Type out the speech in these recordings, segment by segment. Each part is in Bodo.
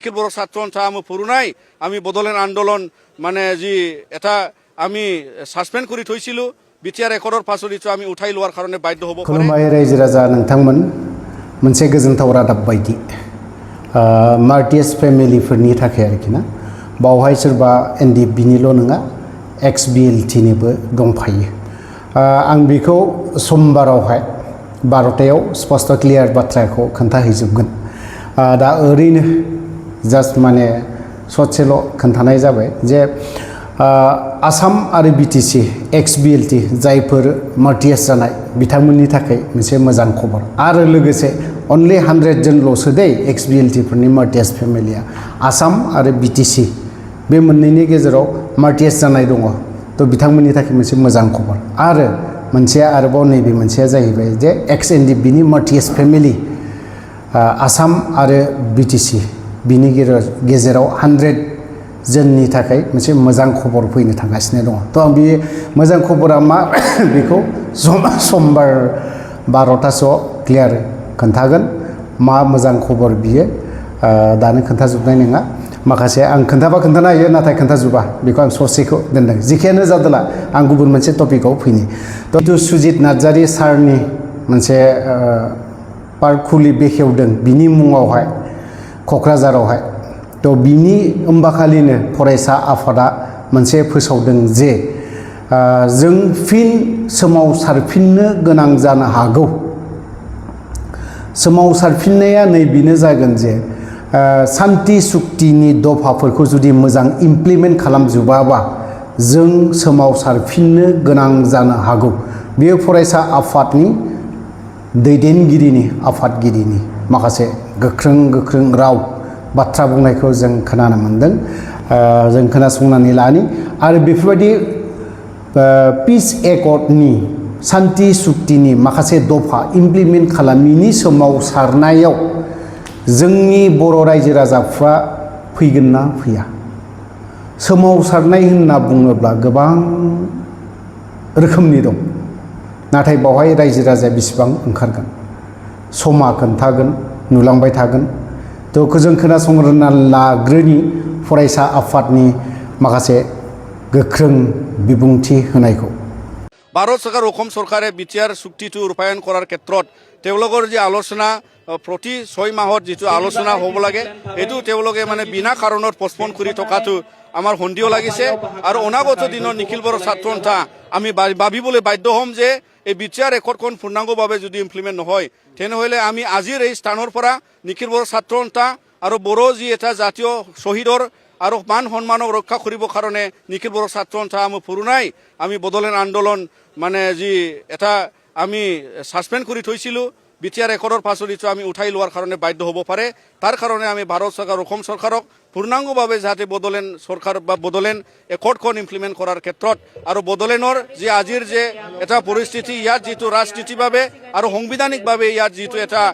নিখিল বড় ছাত্র সন্থা আমি পুরুনাই আমি বদলেন আন্দোলন মানে যি এটা আমি সাসপেন্ড করে থৈছিল বিটিআর রেকর্ডর পাছত আমি উঠাই লোৱাৰ কারণে বাধ্য হব खुलुमबाय रायजो राजा नोंथांमोन मोनसे गोजोनथाव रादाब बायदि मार्टियास फेमिलिफोरनि थाखाय आरोखि ना बावहाय सोरबा एनडिएफबिनिल' नङा एक्सबिएलटिनिबो दंफायो आं बेखौ समबारावहाय 12टायाव स्पष्ट क्लियार बाथ्राखौ खोन्थाहैजोबगोन दा ओरैनो जास्ट माने ससेल' खोन्थानाय जाबाय जे आसाम आरो बिटिसि एक्सबिएलटि जायफोर मार्टियास जानाय बिथांमोननि थाखाय मोनसे मोजां खबर आरो लोगोसे अनलि 100 जनल'सो दै एक्सबिएलटिफोरनि मार्टियास फेमिलिया आसाम आरो बिटिसि बे मोननैनि गेजेराव मार्टियास जानाय दङ थ' बिथांमोननि थाखाय मोनसे मोजां खबर आरो मोनसेया आरोबाव नैबे मोनसेया जाहैबाय जे एक्स एनडिएफबिनि मार्टियास फेमिलि आसाम आरो बिटिसि बिनि गेजेराव 100 जननि थाखाय मोनसे मोजां खबर फैनो थांगासिनो दङ थ' आं बे मोजां खबरा मा बेखौ समबार 12टासोआव क्लियार खोन्थागोन मा मोजां खबर बियो दानो खोन्थाजोबनाय नङा माखासे आं खोन्थाबा खोन्थानो हायो नाथाय खोन्थाजोबा बेखौ आं ससेखौ दोनदों जिखियानो जादोला आं गुबुन मोनसे टपिकआव फैनि थ' सुजित नार्जारि सारनि मोनसे पार्क खुलि बेखेवदों बिनि मुङावहाय क'क्राझारावहाय थ' बिनि होमबाखालिनो फरायसा आफादा मोनसे फोसावदों जे जों फिन सोमावसारफिननो गोनां जानो हागौ सोमावसारफिननाया नैबेनो जागोन जे सान्ति सुक्तिनि दफाफोरखौ जुदि मोजां इमप्लिमेन्ट खालामजोबाबा जों सोमावसारफिननो गोनां जानो हागौ बेयो फरायसा आफादनि दैदेनगिरिनि आफादगिरिनि माखासे गोख्रों राव बाथ्रा बुंनायखौ जों खोनानो मोनदों जों खोनासंनानै लानि आरो बेफोरबायदि पिस एकर्डनि सान्ति सुक्तिनि माखासे दफा इमप्लिमेन्ट खालामिनि सोमावसारनायाव जोंनि बर' रायजो राजाफ्रा फैगोन ना फैया सोमावसारनाय होनना बुङोब्ला गोबां रोखोमनि दं नाथाय बावहाय रायजो राजाया बेसेबां ओंखारगोन समा खोन्थागोन नुलांबाय थागोन थ' जों खोनासंग्रोना लाग्रोनि फरायसा आफादनि माखासे गोख्रों बिबुंथि होनायखौ ভারত সরকার অসম সরকারে বিটিআর চুক্তিটো ৰূপায়ণ কৰাৰ ক্ষেত্ৰত তেওঁলোকৰ যি আলোচনা প্ৰতি 6 মাহত যিটো আলোচনা হ'ব লাগে এইটো তেওঁলোকে মানে বিনা কাৰণত পষ্টপন কৰি থকাটো আমাৰ সন্দেহ লাগিছে আৰু অনাগত দিনৰ নিখিল বড়ো ছাত্ৰ সন্থা আমি ভাবিবলৈ বাধ্য হ'ম যে এই বিটিআৰ ৰেকৰ্ডখন পূৰ্ণাংগভাৱে যদি ইমপ্লিমেণ্ট নহয় তেনেহ'লে আমি আজিৰ এই স্থানৰ পৰা নিখিল বড়ো ছাত্ৰ সন্থা আৰু বড়ো যি এটা জাতীয় শ্বহীদৰ আৰু মান সন্মানক ৰক্ষা কৰিবৰ কাৰণে নিখিল বড়ো ছাত্ৰ সন্থা আমি পুরুনাই আমি বদলেন আন্দোলন মানে যি এটা আমি সাসপেন্ড কৰি থৈছিল বিটিআর ৰেকৰ্ডৰ পাছত আমি উঠাই লোৱাৰ কাৰণে বাধ্য হ'ব পাৰে তাৰ কাৰণে আমি ভাৰত চৰকাৰ অসম চৰকাৰক পূৰ্ণাংগভাৱে যাতে বদলেন চৰকাৰ বা বদলেন একৰ্ডখন ইমপ্লিমেণ্ট কৰাৰ ক্ষেত্ৰত আৰু বদলেনৰ যি আজিৰ যে এটা পৰিস্থিতি ইয়াত যিটো ৰাজনীতিভাৱে আৰু সাংবিধানিকভাৱে ইয়াত যিটো এটা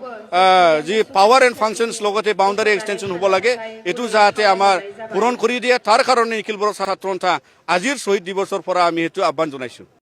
যি পাৱাৰ এণ্ড ফাংচনছ লগতে বাউণ্ডাৰী এক্সটেনশ্যন হ'ব লাগে এইটো যাতে আমাৰ পূৰণ কৰি দিয়ে তাৰ কাৰণে নিখিল বড়ো ছাত্ৰ সন্থা আজিৰ শ্বহীদ দিৱসৰ পৰা আমি সেইটো আহ্বান জনাইছোঁ।